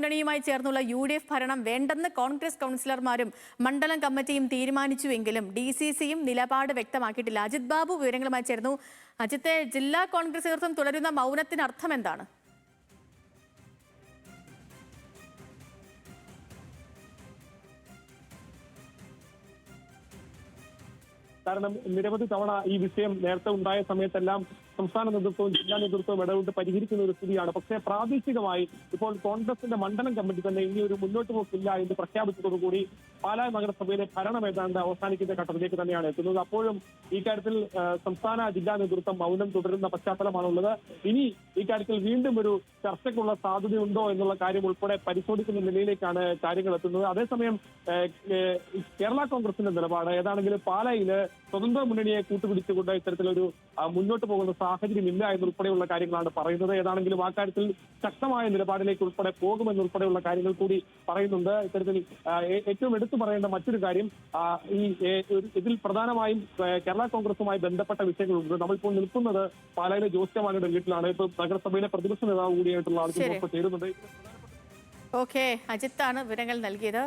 മുന്നണിയുമായി ചേർന്നുള്ള UDF ഭരണം വേണ്ടെന്ന് കോൺഗ്രസ് കൗൺസിലർമാരും മണ്ഡലം കമ്മിറ്റിയും തീരുമാനിച്ചുവെങ്കിലും DCCയും നിലപാട് വ്യക്തമാക്കിയിട്ടില്ല. അജിത് ബാബു വിവരങ്ങളുമായി ചേർന്നു. അജിത്തെ, ജില്ലാ കോൺഗ്രസ് നേതൃത്വം തുടരുന്ന മൗനത്തിന് അർത്ഥം എന്താണ്? കാരണം നിരവധി തവണ ഈ വിഷയം നേരത്തെ ഉണ്ടായ സമയത്തെല്ലാം സംസ്ഥാന നേതൃത്വവും ജില്ലാ നേതൃത്വവും ഇടപെട്ട് പരിഹരിക്കുന്ന ഒരു സ്ഥിതിയാണ്. പക്ഷേ പ്രാദേശികമായി ഇപ്പോൾ കോൺഗ്രസിന്റെ മണ്ഡലം കമ്മിറ്റി തന്നെ ഇനി ഒരു മുന്നോട്ട് പോക്കില്ല എന്ന് പ്രഖ്യാപിച്ചതോടുകൂടി പാലാ നഗരസഭയിലെ ഭരണം ഏതാണ്ട് അവസാനിക്കുന്ന ഘട്ടത്തിലേക്ക് തന്നെയാണ് എത്തുന്നത്. അപ്പോഴും ഈ കാര്യത്തിൽ സംസ്ഥാന ജില്ലാ നേതൃത്വം മൗനം തുടരുന്ന പശ്ചാത്തലമാണുള്ളത്. ഇനി ഈ കാര്യത്തിൽ വീണ്ടും ഒരു ചർച്ചയ്ക്കുള്ള സാധ്യതയുണ്ടോ എന്നുള്ള കാര്യം ഉൾപ്പെടെ പരിശോധിക്കുന്ന നിലയിലേക്കാണ് കാര്യങ്ങൾ എത്തുന്നത്. അതേസമയം കേരള കോൺഗ്രസിന്റെ നിലപാട് ഏതാണെങ്കിലും പാലായില് സ്വതന്ത്ര മുന്നണിയെ കൂട്ടുപിടിച്ചുകൊണ്ട് ഇത്തരത്തിലൊരു മുന്നോട്ട് പോകുന്ന സാഹചര്യം ഇല്ല എന്നുൾപ്പെടെയുള്ള കാര്യങ്ങളാണ് പറയുന്നത്. ഏതാണെങ്കിലും ആ കാര്യത്തിൽ ശക്തമായ നിലപാടിലേക്ക് ഉൾപ്പെടെ പോകുമെന്നുൾപ്പെടെയുള്ള കാര്യങ്ങൾ കൂടി പറയുന്നുണ്ട്. ഇത്തരത്തിൽ ഏറ്റവും എടുത്തു പറയേണ്ട മറ്റൊരു കാര്യം, ഇതിൽ പ്രധാനമായും കേരള കോൺഗ്രസുമായി ബന്ധപ്പെട്ട വിഷയങ്ങളുണ്ട്. നമ്മളിപ്പോൾ നിൽക്കുന്നത് പാലായിലെ ജോസ് കെ മാണിയുടെ വീട്ടിലാണ്. ഇപ്പൊ നഗരസഭയിലെ പ്രതിപക്ഷ നേതാവ് കൂടിയായിട്ടുള്ള ആളുകൾ ചേരുന്നുണ്ട്. ഓക്കെ, അജിത്താണ് വിവരങ്ങൾ നൽകിയത്.